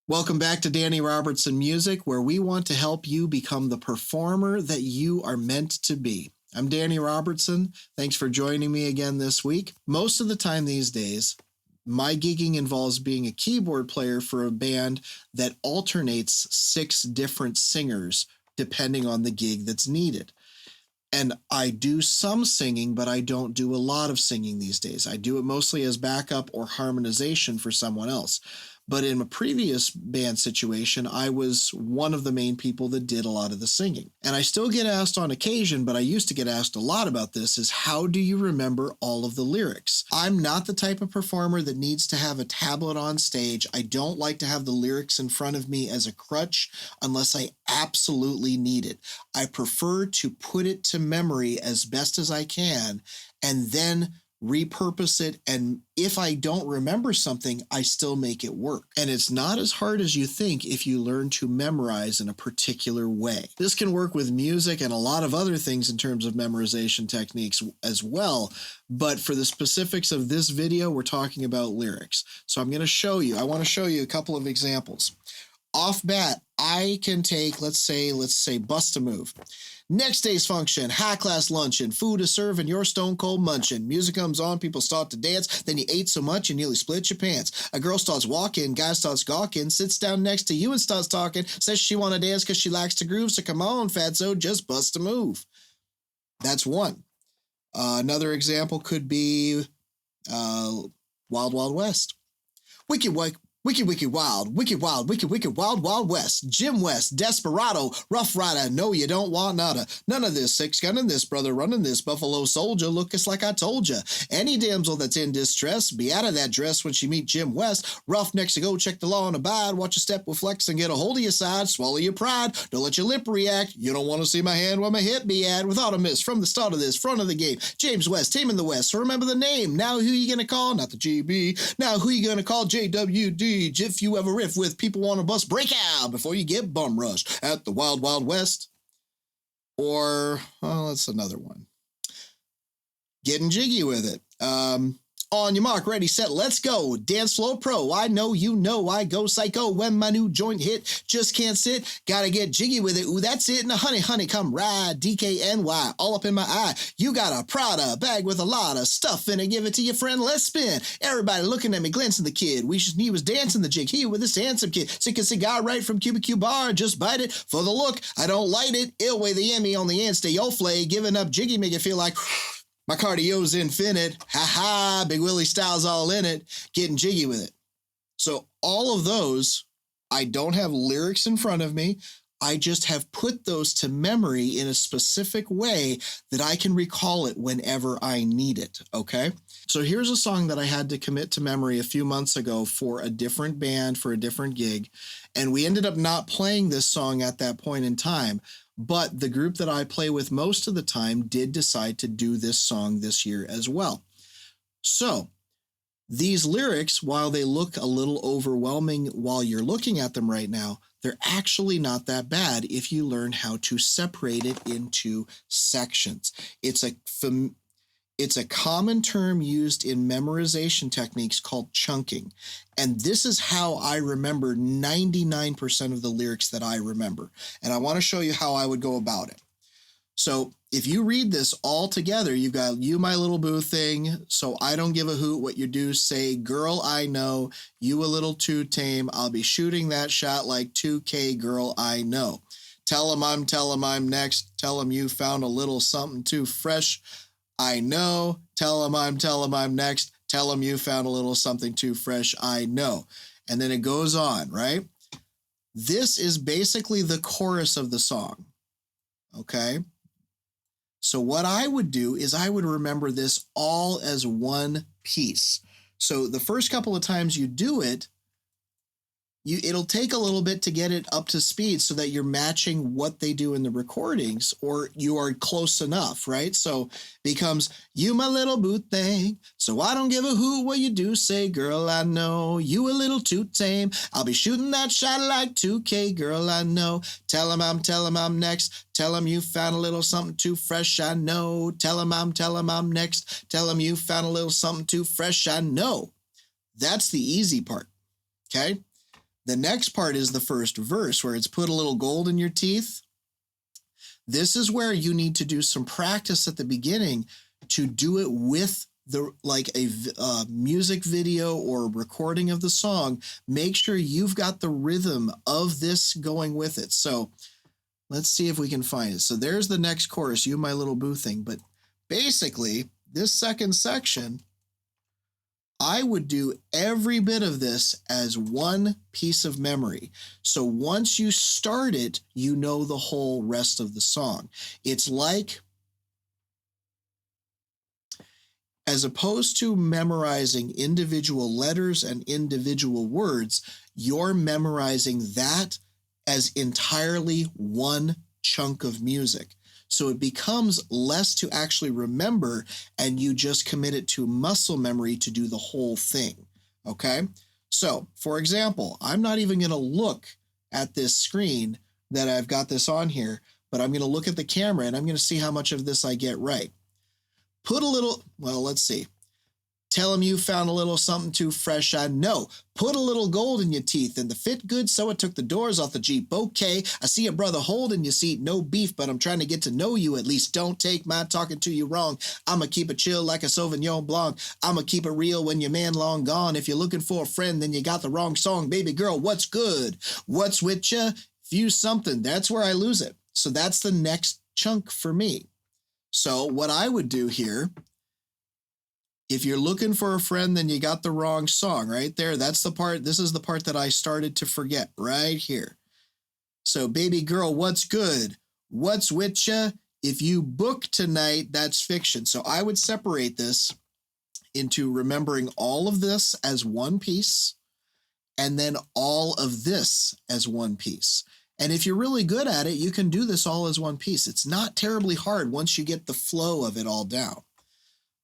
Welcome back to Danny Robertson Music, where we want to help you become the performer that you are meant to be. I'm Danny Robertson. Thanks for joining me again this week. Most of the time these days, my gigging involves being a keyboard player for a band that alternates 6 different singers depending on the gig that's needed. And I do some singing, but I don't do a lot of singing these days. I do it mostly as backup or harmonization for someone else. But in a previous band situation, I was one of the main people that did a lot of the singing. And I still get asked on occasion, but I used to get asked a lot about this, is how do you remember all of the lyrics? I'm not the type of performer that needs to have a tablet on stage. I don't like to have the lyrics in front of me as a crutch unless I absolutely need it. I prefer to put it to memory as best as I can and then repurpose it, and if I don't remember something, I still make it work. And it's not as hard as you think if you learn to memorize in a particular way. This can work with music and a lot of other things in terms of memorization techniques as well, but for the specifics of this video, we're talking about lyrics. So I'm going to show you, I want to show you a couple of examples. Off bat, I can take, let's say Bust a Move. Next day's function, high-class luncheon, food is served and you're stone-cold munching. Music comes on, people start to dance, then you ate so much you nearly split your pants. A girl starts walking, guy starts gawking, sits down next to you and starts talking, says she want to dance because she likes to groove, so come on, fatso, just bust a move. That's one. Another example could be Wild Wild West. Wicked wild, wild, wild west. Jim West, desperado, rough rider, no you don't want nada. None of this, 6 gunning this, brother running this, buffalo soldier, look it's like I told ya. Any damsel that's in distress, be out of that dress when she meet Jim West. Rough necks to go check the law and abide, watch your step with flex and get a hold of your side, swallow your pride, don't let your lip react. You don't want to see my hand where my hip be at. Without a miss, from the start of this, front of the game, James West, team in the West, so remember the name. Now who you gonna call? Not the GB. Now who you gonna call? JWD. If you ever riff with people on a bus, break out before you get bum rushed at the Wild Wild West. Or, that's another one. Getting jiggy with it. On your mark, ready, set, let's go. Dance floor pro. I know you know I go psycho when my new joint hit. Just can't sit. Gotta get jiggy with it. Ooh, that's it. Now, honey, come ride. DKNY. All up in my eye. You got a Prada bag with a lot of stuff in it. Give it to your friend. Let's spin. Everybody looking at me, glancing the kid. He was dancing the jig. He with this handsome kid. Sick a cigar right from QBQ bar. Just bite it for the look. I don't light it. Ill way the Emmy on the end. Stay yo flay. Giving up jiggy make it feel like my cardio's infinite. Ha-ha, Big Willie style's all in it. Getting jiggy with it. So all of those, I don't have lyrics in front of me. I just have put those to memory in a specific way that I can recall it whenever I need it, okay? So here's a song that I had to commit to memory a few months ago for a different band, for a different gig, and we ended up not playing this song at that point in time. But the group that I play with most of the time did decide to do this song this year as well. So these lyrics, while they look a little overwhelming while you're looking at them right now, they're actually not that bad if you learn how to separate it into sections. It's a common term used in memorization techniques called chunking. And this is how I remember 99% of the lyrics that I remember. And I want to show you how I would go about it. So if you read this all together, you've got you, my little boo thing. So I don't give a hoot what you do. Say, girl, I know you a little too tame. I'll be shooting that shot like 2K, girl, I know. Tell him I'm next. Tell him you found a little something too fresh. I know. Tell him I'm next. Tell him you found a little something too fresh. I know. And then it goes on, right? This is basically the chorus of the song. Okay? So what I would do is I would remember this all as one piece. So the first couple of times you do it, it'll take a little bit to get it up to speed so that you're matching what they do in the recordings, or you are close enough, right? So becomes, you my little boo thing, so I don't give a hoot what you do. Say, girl, I know you a little too tame. I'll be shooting that shot like 2K, girl, I know. Tell him I'm next. Tell him you found a little something too fresh, I know. Tell him I'm next. Tell him you found a little something too fresh, I know. That's the easy part, okay? The next part is the first verse where it's put a little gold in your teeth. This is where you need to do some practice at the beginning to do it with like a music video or recording of the song. Make sure you've got the rhythm of this going with it. So let's see if we can find it. So there's the next chorus, You My Little Boo thing. But basically, this second section, I would do every bit of this as one piece of memory. So once you start it, you know the whole rest of the song. It's like, as opposed to memorizing individual letters and individual words, you're memorizing that as entirely one chunk of music. So it becomes less to actually remember, and you just commit it to muscle memory to do the whole thing, okay? So, for example, I'm not even going to look at this screen that I've got this on here, but I'm going to look at the camera, and I'm going to see how much of this I get right. Put a little, well, let's see. Tell him you found a little something too fresh, I know. Put a little gold in your teeth and the fit good, so it took the doors off the Jeep. Okay, I see a brother holding your seat, no beef, but I'm trying to get to know you at least. Don't take my talking to you wrong. I'ma keep it chill like a Sauvignon Blanc. I'ma keep it real when your man long gone. If you're looking for a friend, then you got the wrong song. Baby girl, what's good? What's with ya? Fuse something. That's where I lose it. So that's the next chunk for me. So what I would do here, if you're looking for a friend, then you got the wrong song right there. That's the part. This is the part that I started to forget right here. So baby girl, what's good? What's with ya? If you book tonight, that's fiction. So I would separate this into remembering all of this as one piece and then all of this as one piece. And if you're really good at it, you can do this all as one piece. It's not terribly hard once you get the flow of it all down.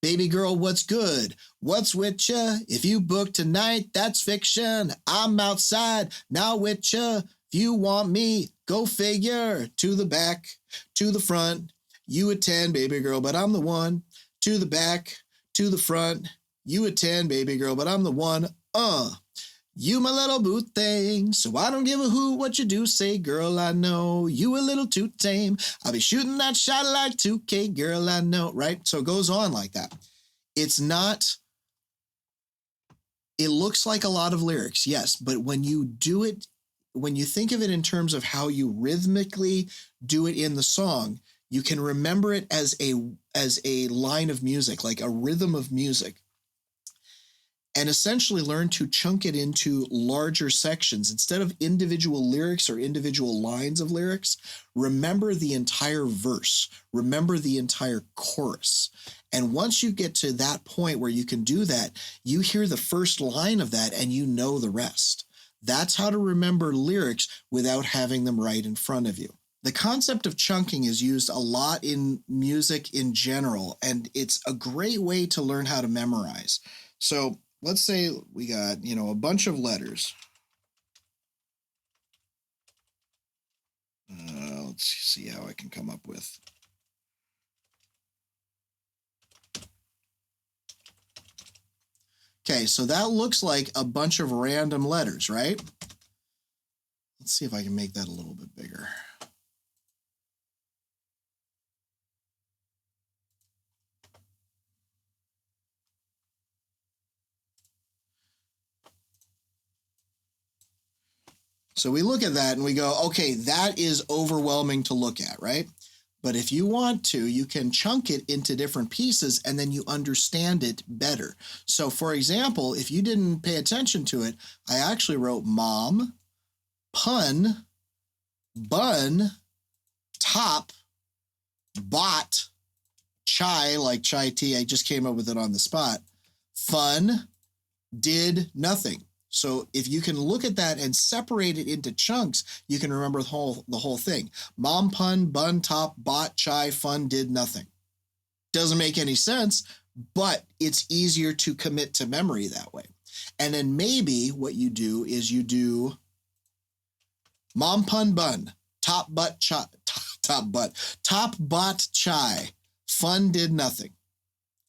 Baby girl, what's good? What's with ya? If you book tonight, that's fiction. I'm outside, now with ya. If you want me, go figure. To the back, to the front. You attend, baby girl, but I'm the one. To the back, to the front. You attend, baby girl, but I'm the one. You my little boo thing, so I don't give a who what you do say, girl, I know you a little too tame. I'll be shooting that shot like 2K, girl, I know, right? So it goes on like that. It's not, it looks like a lot of lyrics, yes, but when you do it, when you think of it in terms of how you rhythmically do it in the song, you can remember it as a line of music, like a rhythm of music. And essentially learn to chunk it into larger sections. Instead of individual lyrics or individual lines of lyrics, remember the entire verse. Remember the entire chorus. And once you get to that point where you can do that, you hear the first line of that and you know the rest. That's how to remember lyrics without having them right in front of you. The concept of chunking is used a lot in music in general, and it's a great way to learn how to memorize. So let's say we got, a bunch of letters. Let's see how I can come up with. Okay, so that looks like a bunch of random letters, right? Let's see if I can make that a little bit bigger. So we look at that and we go, okay, that is overwhelming to look at, right? But if you want to, you can chunk it into different pieces and then you understand it better. So for example, if you didn't pay attention to it, I actually wrote mom, pun, bun, top, bot, chai, like chai tea. I just came up with it on the spot. Fun, did nothing. So if you can look at that and separate it into chunks, you can remember the whole thing. Mom, pun, bun, top, bot, chai, fun, did nothing. Doesn't make any sense, but it's easier to commit to memory that way. And then maybe what you do is you do mom, pun, bun, top, butt, chai, top, bot, chai, fun, did nothing.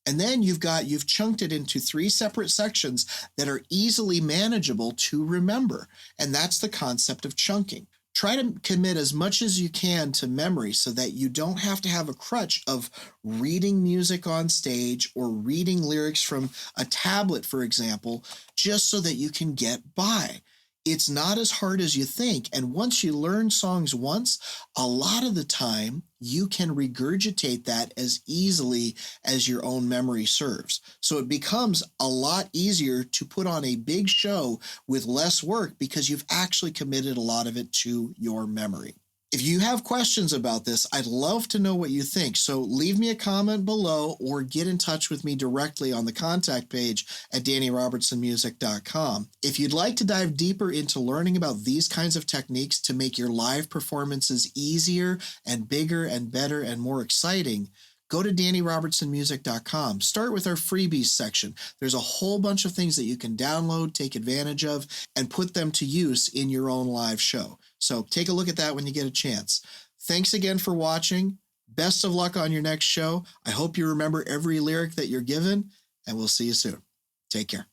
And then you've chunked it into 3 separate sections that are easily manageable to remember. And that's the concept of chunking. Try to commit as much as you can to memory so that you don't have to have a crutch of reading music on stage or reading lyrics from a tablet, for example, just so that you can get by. It's not as hard as you think. And once you learn songs once, a lot of the time you can regurgitate that as easily as your own memory serves. So it becomes a lot easier to put on a big show with less work because you've actually committed a lot of it to your memory. If you have questions about this, I'd love to know what you think. So leave me a comment below or get in touch with me directly on the contact page at DannyRobertsonMusic.com. If you'd like to dive deeper into learning about these kinds of techniques to make your live performances easier and bigger and better and more exciting, go to DannyRobertsonMusic.com. Start with our freebies section. There's a whole bunch of things that you can download, take advantage of, and put them to use in your own live show. So take a look at that when you get a chance. Thanks again for watching. Best of luck on your next show. I hope you remember every lyric that you're given, and we'll see you soon. Take care.